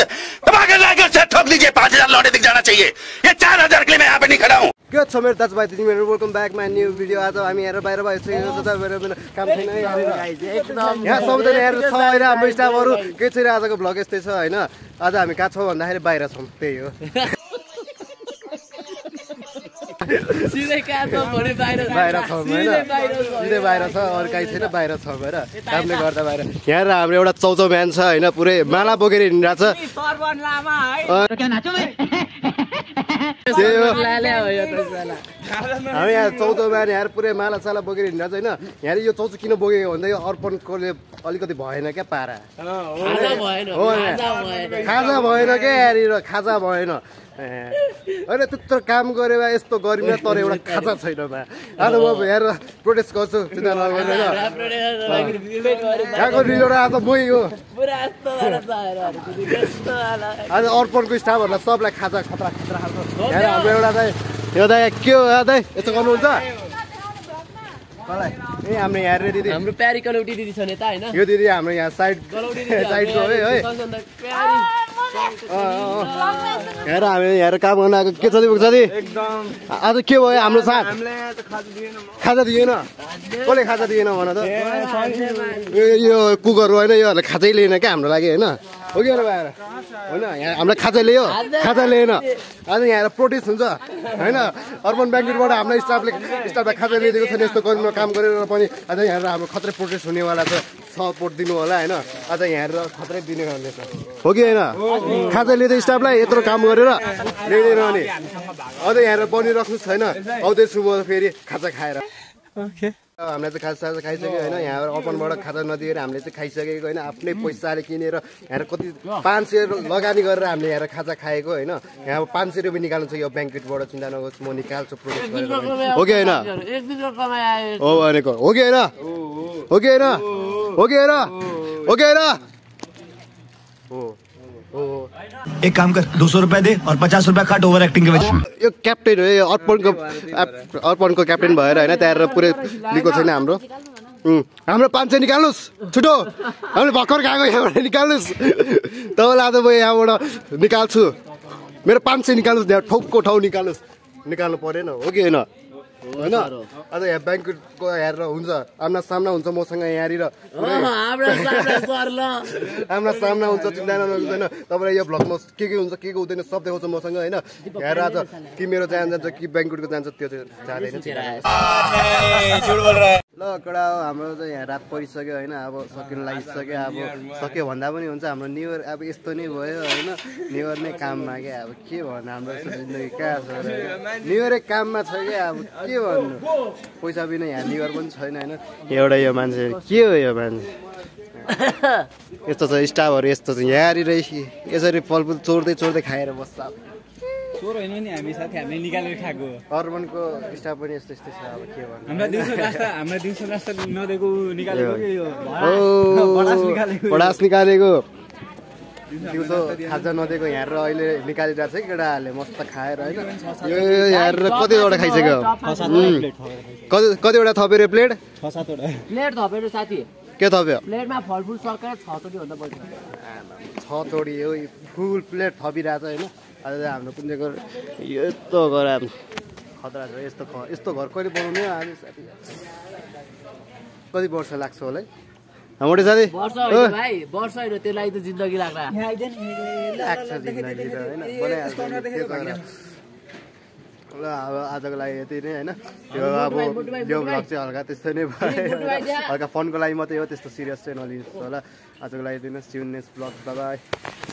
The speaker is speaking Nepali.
धमाके लाकर से ठोक दीजिए 5000 लौटे दिख जाना चाहिए ये 4000 के लिए मैं यहाँ पे नहीं खड़ा हूँ के छ मेरो दाजुभाइ दिदीबहिनीहरु welcome back my new video आज हामी हेरेर बाहिर काम छैन यहाँ सबैजना हेरेर छ होइन हाम्रो स्टाफहरु के छैन आजको भ्लग यस्तै छ होइन आज हामी कहाँ छौँ भन्दाखेरि बाहिर छौँ त्यही हो सिधै कहाँ छौँ भने बाहिर छौँ होइन सिधै बाहिर छ अरू काहीँ छैन बाहिर छौँ भएर कामले गर्दा बाहिर यहाँ हाम्रो एउटा चौचौ बिहान छ होइन पुरै माला बोकेर हिँडिरहेको छ हामी यहाँ चौचौ बिहान यहाँ पुरै माला साला बोकेर हिँडिरहेको छ होइन यहाँ यो चौचौ किन बोकेको भन्दा यो अर्पणकोले अलिकति भएन क्या पारा खाजा भएन क्या यहाँनिर खाजा भएन होइन त्यत्रो काम गरे यस्तो गरिन तर एउटा खाजा छैन आज म हेरेर प्रोटेस्ट गर्छु चिन्ता नगर्नु यहाँको रिलोर आज मै हो आज अर्पणको स्टाफहरूलाई सबलाई खाजा खतरा खतरा खालको यहाँ हाम्रो एउटा दाइ यो दाइ के हो दाइ यस्तो गर्नुहुन्छ ए हाम्रो यहाँ दिदी हाम्रो प्यारी कलौटी दिदी छ नि त हैन यो दिदी हाम्रो यहाँ साइडको है हेर हामी यहाँ काम गर्न आएको के छ दिदी एकदम आज के भयो हाम्रो साथ खाजा दिएन कसले खाजा दिएन भन त यो कुकरहरू होइन योहरूले खाजै लिएन क्या हाम्रो लागि होइन हो कि बाहिर होइन यहाँ हामीलाई खाजा ल्यायो खाजा लिएन आज यहाँ प्रोटेस्ट हुन्छ होइन अर्पण ब्याङ्कबाट हाम्रो स्टाफलाई खाजा ल्याइदिएको छ यस्तो गर्नु काम गरेर पनि आज यहाँ हाम्रो खत्रै प्रोटेस्ट हुनेवाला छ सपोर्ट दिनु होला होइन आज यहाँ खत्रै दिने गर्ने छ हो कि होइन खाजा लिँदै स्टाफलाई यत्रो काम गरेर ल्याइदिएन भने अझ यहाँ बनिराख्नु छैन आउँदैछु म फेरि खाजा खाएर हामीले चाहिँ खाजा खाइसक्यो होइन यहाँ अर्पणबाट खाजा नदिएर हामीले चाहिँ खाइसकेको होइन आफ्नै पैसाले किनेर यहाँ कति 500 लगानी गरेर हामीले यहाँ खाजा खाएको होइन यहाँ 500 रुपियाँ निकाल्नु छ यो ब्याङ्केटबाट चिन्ता नगर्छु म निकाल्छु प्रोजेक्ट गरेर हो कि होइन हो भनेको हो कि होइन हो कि होइन हो कि होइन हो कि होइन एक काम कर 200 रुपए दे और 50 रुपए काट ओवर एक्टिंग के वजह यो क्याप्टेन हो यो अर्पणको क्याप्टेन भएर होइन त्यहाँ पुरै लिएको छैन हाम्रो 500 निकाल्नुहोस् छिटो हामीले भर्खर गएको यहाँबाट निकाल्नुहोस् तपाईँलाई आज म यहाँबाट निकाल्छु मेरो 500 निकाल्नुहोस् ठोकको ठाउँ निकाल्नु परेन हो कि होइन होइन आज यहाँ ब्याङ्कको हेरेर हुन्छ आम्ना सामना हुन्छ मसँग यहाँनिर आम्ना सामना हुन्छ चिन्ता नगर्दैन तपाईँलाई यो भ्लगमा के हुन्छ के हुँदैन सब देखाउँछ मसँग होइन हेरेर आज कि मेरो जान्छ कि ब्याङ्कको जान्छ त्यो चाहिँ जाँदैन ल कडा हाम्रो चाहिँ यहाँ रात परिसक्यो होइन अब सकिन लागिसक्यो अब सक्यो भन्दा पनि हुन्छ हाम्रो न्यु इयर अब यस्तो नै भयो होइन न्यु इयर नै काममा क्या अब के भन्नु हाम्रो जिन्दगी कहाँ छ न्यु इयरै काममा छ क्या अब के भन्नु पैसा बिना यहाँ न्यु इयर पनि छैन होइन एउटा यो मान्छे के हो यो मान्छे यस्तो छ स्टाफहरू यस्तो छ यहाँनिर यसरी फलफुल चोर्दै खाएर बस्छ चोर होइन नि हामी साथी हामीले निकालेर खाएको अर्बनको स्टाफ पनि यस्तै छ अब के भन्नु हाम्रो दिउँसो नास्ता नदिएको निकालेको के यो बडास निकालेको दिउँसो खाजा नदिएको यहाँ अहिले निकालिरहेको छ केटाहरूले मस्त खाएर होइन यो यहाँ कतिवटा खाइसक्यो कतिवटा थप्यो रे प्लेट 6-7 प्लेट थपेर साथी के थप्यो प्लेटमा फलफुल सकेर 6 चोटी भन्दा बढी 6 चोटी हो फुल प्लेट थपिरहेछ होइन आज हाम्रो पुण्यको यस्तो घर खतरा छ यस्तो घर कहिले बनाउने हामी साथी कति वर्ष लाग्छ होला है मोटे साथी वर्ष होइन भाइ वर्ष होइन त्यसलाई त जिन्दगी लाग्ला लाग्छ जिन्दगी त होइन ल अब आजको लागि यति नै होइन यो अब यो भ्लग चाहिँ हल्का त्यस्तै नै भयो हल्का फनको लागि मात्रै हो त्यस्तो सिरियस चाहिँ नलिनुहोस् होला आजको लागि यति नै see you next vlog bye by